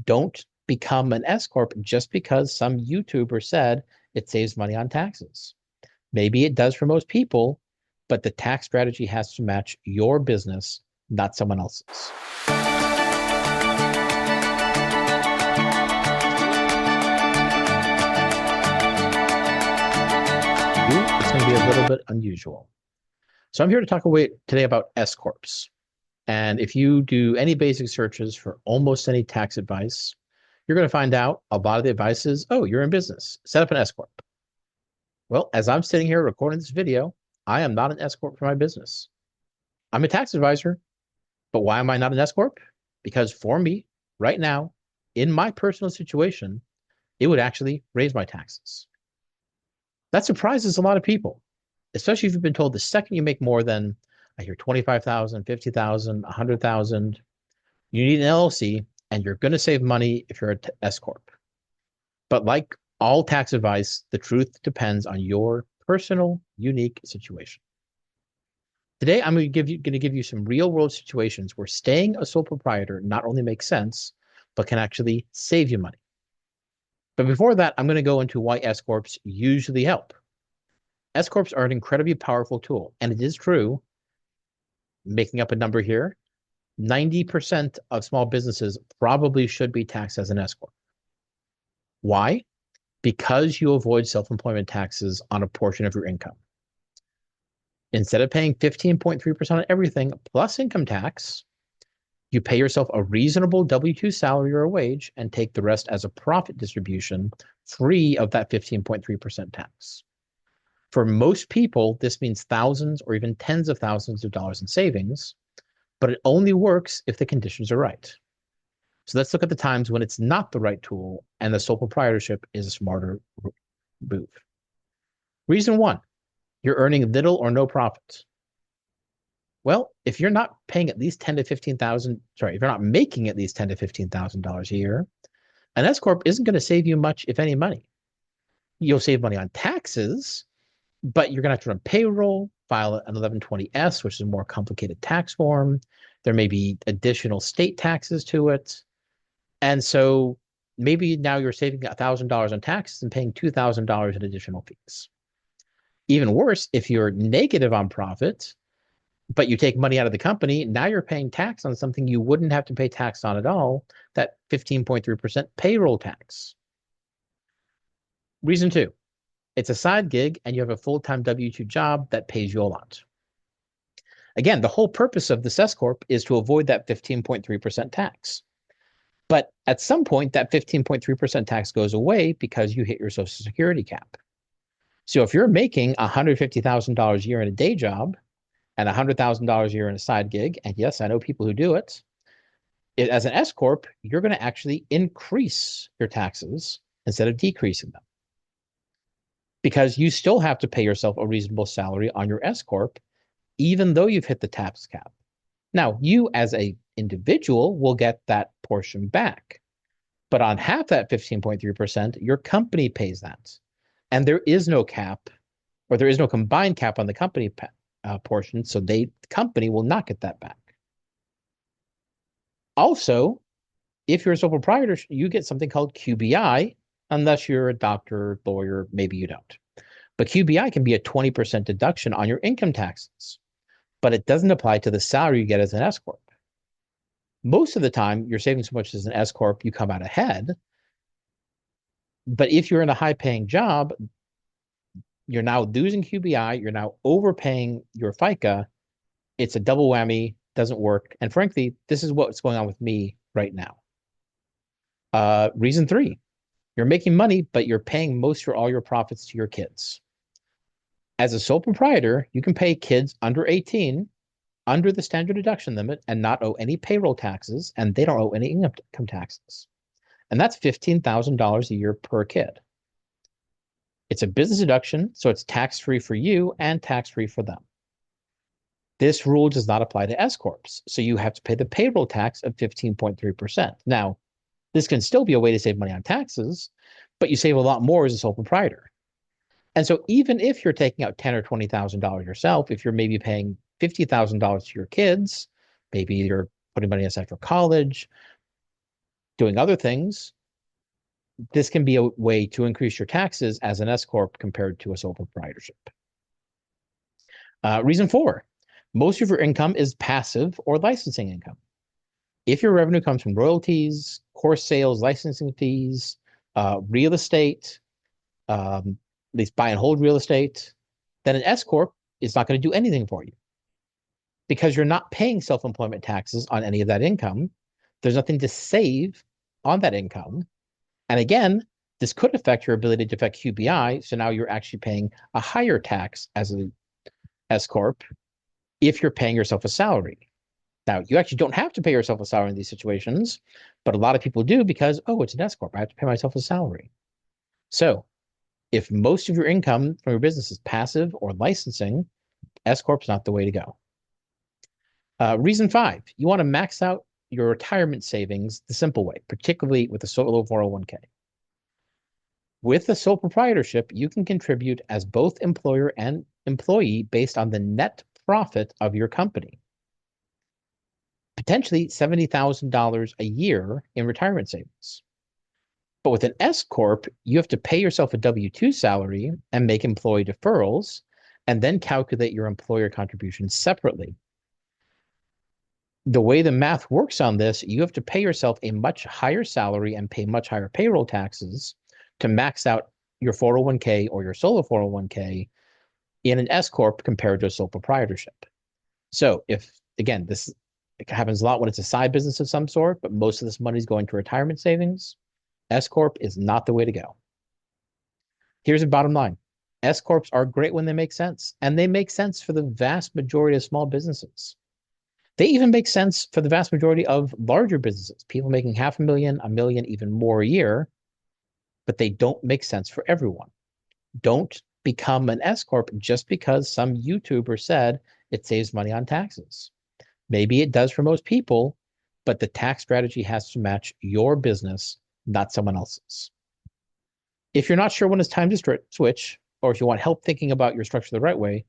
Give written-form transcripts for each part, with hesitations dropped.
don't become an S Corp just because some YouTuber said it saves money on taxes. Maybe it does for most people, but the tax strategy has to match your business, not someone else's. It's going to be a little bit unusual. So I'm here to talk today about S Corps. And if you do any basic searches for almost any tax advice, you're going to find out a lot of the advice is, oh, you're in business, set up an S Corp. Well, as I'm sitting here recording this video, I am not an S Corp for my business. I'm a tax advisor, but why am I not an S Corp? Because for me, right now, in my personal situation, it would actually raise my taxes. That surprises a lot of people, especially if you've been told the second you make more than, I hear 25,000, 50,000, 100,000, you need an LLC and you're going to save money if you're an S Corp. But like all tax advice, the truth depends on your personal, unique situation. Today, I'm going to give you some real world situations where staying a sole proprietor not only makes sense, but can actually save you money. But before that, I'm going to go into why S Corps usually help. S Corps are an incredibly powerful tool, and it is true, making up a number here, 90% of small businesses probably should be taxed as an S Corp. Why? Because you avoid self-employment taxes on a portion of your income. Instead of paying 15.3% on everything plus income tax, you pay yourself a reasonable W-2 salary or a wage and take the rest as a profit distribution free of that 15.3% tax. For most people, this means thousands or even tens of thousands of dollars in savings, but it only works if the conditions are right. So let's look at the times when it's not the right tool and the sole proprietorship is a smarter move. Reason one, you're earning little or no profit. Well, if you're not paying at least if you're not making at least $10,000 to $15,000 a year, an S Corp isn't going to save you much, if any, money. You'll save money on taxes, but you're going to have to run payroll, file an 1120S, which is a more complicated tax form. There may be additional state taxes to it. And so maybe now you're saving $1,000 on taxes and paying $2,000 in additional fees. Even worse, if you're negative on profit, but you take money out of the company, now you're paying tax on something you wouldn't have to pay tax on at all, that 15.3% payroll tax. Reason two, it's a side gig and you have a full-time W-2 job that pays you a lot. Again, the whole purpose of this S Corp is to avoid that 15.3% tax. But at some point, that 15.3% tax goes away because you hit your Social Security cap. So if you're making $150,000 a year in a day job and $100,000 a year in a side gig, and yes, I know people who do it, as an S Corp, you're going to actually increase your taxes instead of decreasing them. Because you still have to pay yourself a reasonable salary on your S Corp, even though you've hit the tax cap. Now, you as an individual will get that portion back. But on half that 15.3%, your company pays that. And there is no cap, or there is no combined cap on the company portion, so the company will not get that back. Also, if you're a sole proprietor, you get something called QBI, unless you're a doctor, lawyer, maybe you don't. But QBI can be a 20% deduction on your income taxes, but it doesn't apply to the salary you get as an S Corp. Most of the time, you're saving so much as an S Corp, you come out ahead. But if you're in a high-paying job, you're now losing QBI, you're now overpaying your FICA. It's a double whammy, doesn't work. And frankly, this is what's going on with me right now. Reason three, you're making money, but you're paying most or all your profits to your kids. As a sole proprietor, you can pay kids under 18 under the standard deduction limit and not owe any payroll taxes, and they don't owe any income taxes. And that's $15,000 a year per kid. It's a business deduction, so it's tax-free for you and tax-free for them. This rule does not apply to S Corps, so you have to pay the payroll tax of 15.3%. Now, this can still be a way to save money on taxes, but you save a lot more as a sole proprietor. And so even if you're taking out $10,000 or $20,000 yourself, if you're maybe paying $50,000 to your kids, maybe you're putting money aside for college, doing other things, this can be a way to increase your taxes as an S Corp compared to a sole proprietorship. Reason 4, most of your income is passive or licensing income. If your revenue comes from royalties, course sales, licensing fees, real estate, at least buy and hold real estate, then an S Corp is not going to do anything for you because you're not paying self-employment taxes on any of that income. There's nothing to save on that income. And again, this could affect your ability to affect QBI. So now you're actually paying a higher tax as an S Corp if you're paying yourself a salary. Now, you actually don't have to pay yourself a salary in these situations, but a lot of people do because, oh, it's an S Corp. I have to pay myself a salary. So if most of your income from your business is passive or licensing, S Corp's not the way to go. Reason 5, you want to max out your retirement savings the simple way, particularly with a solo 401k. With a sole proprietorship, you can contribute as both employer and employee based on the net profit of your company. Potentially $70,000 a year in retirement savings. But with an S Corp, you have to pay yourself a W-2 salary and make employee deferrals, and then calculate your employer contributions separately. The way the math works on this, you have to pay yourself a much higher salary and pay much higher payroll taxes to max out your 401k or your solo 401k in an S Corp compared to a sole proprietorship. So if, again, this happens a lot when it's a side business of some sort, but most of this money is going to retirement savings, S Corp is not the way to go. Here's the bottom line. S Corps are great when they make sense, and they make sense for the vast majority of small businesses. They even make sense for the vast majority of larger businesses, people making $500,000, $1 million, even more a year, but they don't make sense for everyone. Don't become an S Corp just because some YouTuber said it saves money on taxes. Maybe it does for most people, but the tax strategy has to match your business, not someone else's. If you're not sure when it's time to switch, or if you want help thinking about your structure the right way,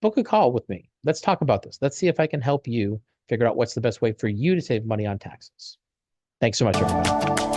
book a call with me. Let's talk about this. Let's see if I can help you figure out what's the best way for you to save money on taxes. Thanks so much, everybody.